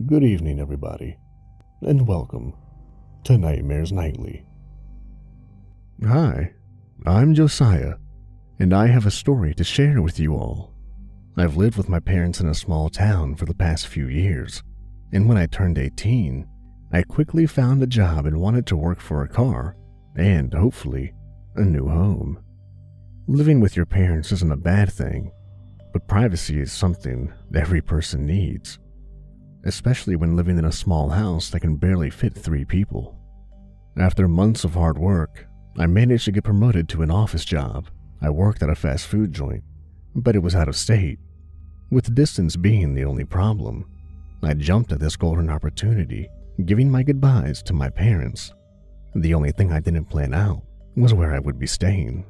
Good evening, everybody, and welcome to Nightmares Nightly. Hi, I'm Josiah, and I have a story to share with you all. I've lived with my parents in a small town for the past few years, and when I turned 18, I quickly found a job and wanted to work for a car, and hopefully, a new home. Living with your parents isn't a bad thing, but privacy is something every person needs, especially when living in a small house that can barely fit 3 people. After months of hard work, I managed to get promoted to an office job. I worked at a fast food joint, but it was out of state. With distance being the only problem, I jumped at this golden opportunity, giving my goodbyes to my parents. The only thing I didn't plan out was where I would be staying.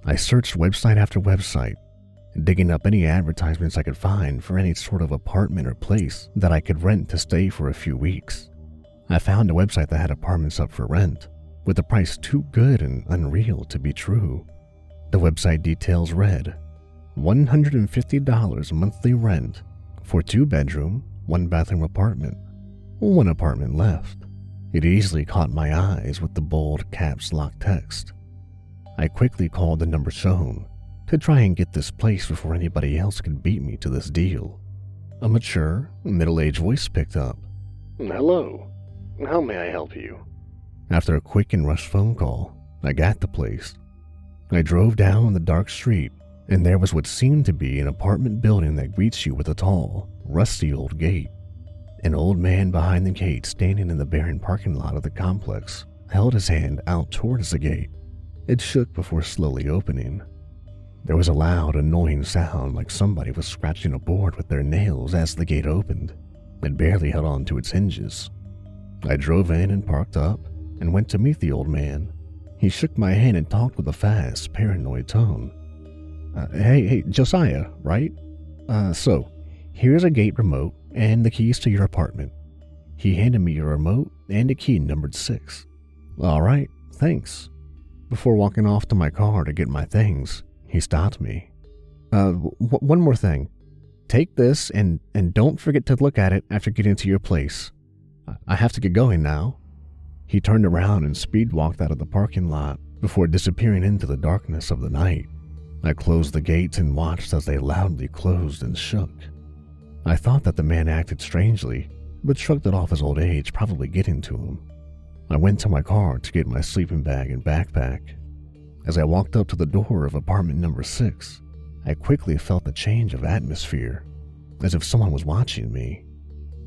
I searched website after website, digging up any advertisements I could find for any sort of apartment or place that I could rent to stay for a few weeks. I found a website that had apartments up for rent, with a price too good and unreal to be true. The website details read, $150 monthly rent for 2-bedroom, 1-bathroom apartment. 1 apartment left. It easily caught my eyes with the bold caps lock text. I quickly called the number shown to try and get this place before anybody else could beat me to this deal. A mature, middle-aged voice picked up. "Hello, how may I help you?" After a quick and rushed phone call, I got the place. I drove down the dark street, and there was what seemed to be an apartment building that greets you with a tall, rusty old gate. An old man behind the gate standing in the barren parking lot of the complex held his hand out towards the gate. It shook before slowly opening. There was a loud, annoying sound like somebody was scratching a board with their nails as the gate opened. It barely held on to its hinges. I drove in and parked up and went to meet the old man. He shook my hand and talked with a fast, paranoid tone. Hey, Josiah, right? So, here's a gate remote and the keys to your apartment." He handed me a remote and a key numbered 6. "All right, thanks." Before walking off to my car to get my things, he stopped me. One more thing. Take this and don't forget to look at it after getting to your place. I have to get going now." He turned around and speed walked out of the parking lot before disappearing into the darkness of the night. I closed the gates and watched as they loudly closed and shook. I thought that the man acted strangely, but shrugged it off as old age probably getting to him. I went to my car to get my sleeping bag and backpack. As I walked up to the door of apartment number 6, I quickly felt a change of atmosphere, as if someone was watching me.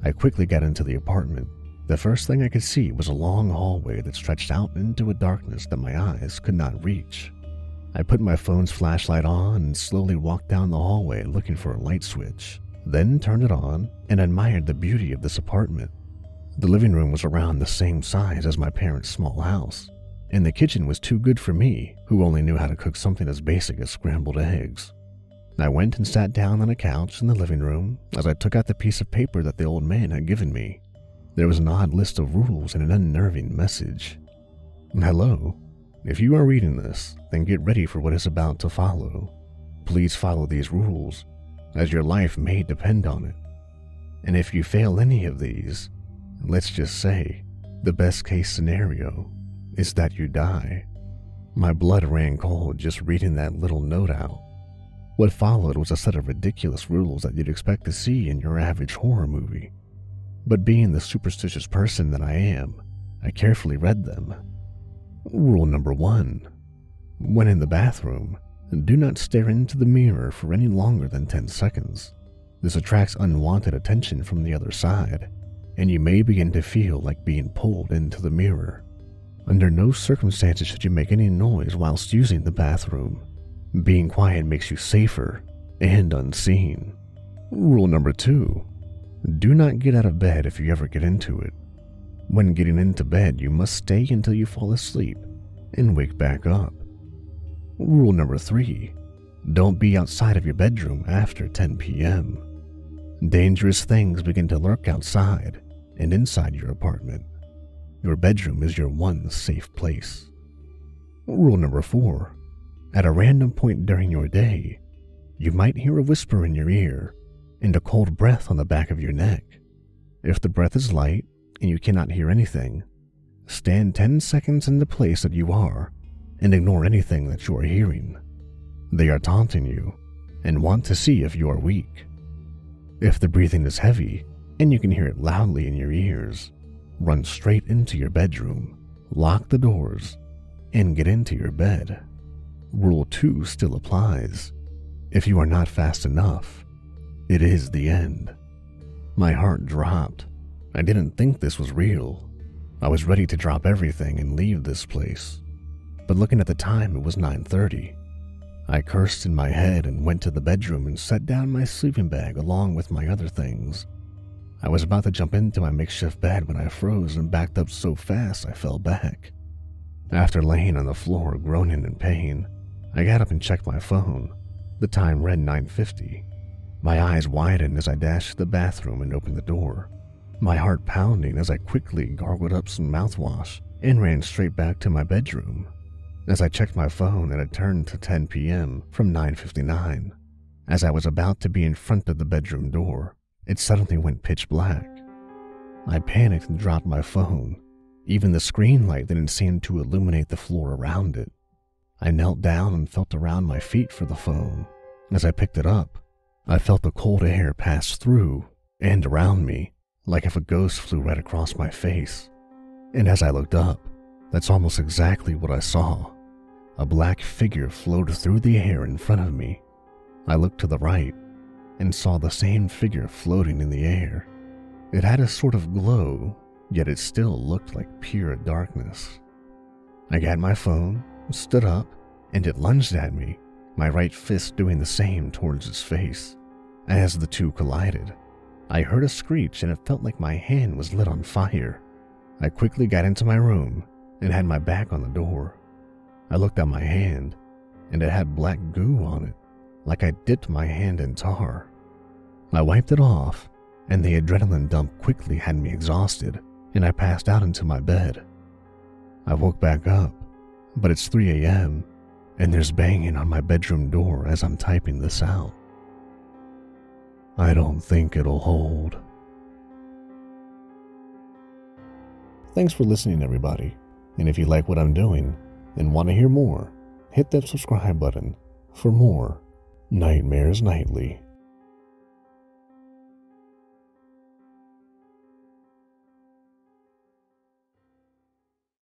I quickly got into the apartment. The first thing I could see was a long hallway that stretched out into a darkness that my eyes could not reach. I put my phone's flashlight on and slowly walked down the hallway looking for a light switch, then turned it on and admired the beauty of this apartment. The living room was around the same size as my parents' small house, and the kitchen was too good for me, who only knew how to cook something as basic as scrambled eggs. I went and sat down on a couch in the living room as I took out the piece of paper that the old man had given me. There was an odd list of rules and an unnerving message. "Hello. If you are reading this, then get ready for what is about to follow. Please follow these rules, as your life may depend on it. And if you fail any of these, let's just say, the best case scenario is that you die." My blood ran cold just reading that little note out. What followed was a set of ridiculous rules that you'd expect to see in your average horror movie. But being the superstitious person that I am, I carefully read them. Rule number 1. When in the bathroom, do not stare into the mirror for any longer than 10 seconds. This attracts unwanted attention from the other side, and you may begin to feel like being pulled into the mirror. Under no circumstances should you make any noise whilst using the bathroom. Being quiet makes you safer and unseen. Rule number 2. Do not get out of bed if you ever get into it. When getting into bed, you must stay until you fall asleep and wake back up. Rule number 3. Don't be outside of your bedroom after 10 p.m. Dangerous things begin to lurk outside and inside your apartment. Your bedroom is your one safe place. Rule number 4. At a random point during your day, you might hear a whisper in your ear and a cold breath on the back of your neck. If the breath is light and you cannot hear anything, stand 10 seconds in the place that you are and ignore anything that you are hearing. They are taunting you and want to see if you are weak. If the breathing is heavy and you can hear it loudly in your ears, run straight into your bedroom, lock the doors, and get into your bed. Rule 2 still applies. If you are not fast enough, it is the end. My heart dropped. I didn't think this was real. I was ready to drop everything and leave this place. But looking at the time, it was 9:30. I cursed in my head and went to the bedroom and set down my sleeping bag along with my other things. I was about to jump into my makeshift bed when I froze and backed up so fast I fell back. After laying on the floor groaning in pain, I got up and checked my phone. The time read 9:50. My eyes widened as I dashed to the bathroom and opened the door, my heart pounding as I quickly gargled up some mouthwash and ran straight back to my bedroom. As I checked my phone, it had turned to 10 p.m. from 9:59. As I was about to be in front of the bedroom door, it suddenly went pitch black. I panicked and dropped my phone. Even the screen light didn't seem to illuminate the floor around it. I knelt down and felt around my feet for the phone. As I picked it up, I felt the cold air pass through and around me, like if a ghost flew right across my face. And as I looked up, that's almost exactly what I saw. A black figure floated through the air in front of me. I looked to the right and saw the same figure floating in the air. It had a sort of glow, yet it still looked like pure darkness. I got my phone, stood up, and it lunged at me, my right fist doing the same towards its face. As the two collided, I heard a screech and it felt like my hand was lit on fire. I quickly got into my room and had my back on the door. I looked at my hand, and it had black goo on it, like I dipped my hand in tar. I wiped it off, and the adrenaline dump quickly had me exhausted, and I passed out into my bed. I woke back up, but it's 3 a.m., and there's banging on my bedroom door as I'm typing this out. I don't think it'll hold. Thanks for listening, everybody. And if you like what I'm doing and want to hear more, hit that subscribe button for more Nightmares Nightly.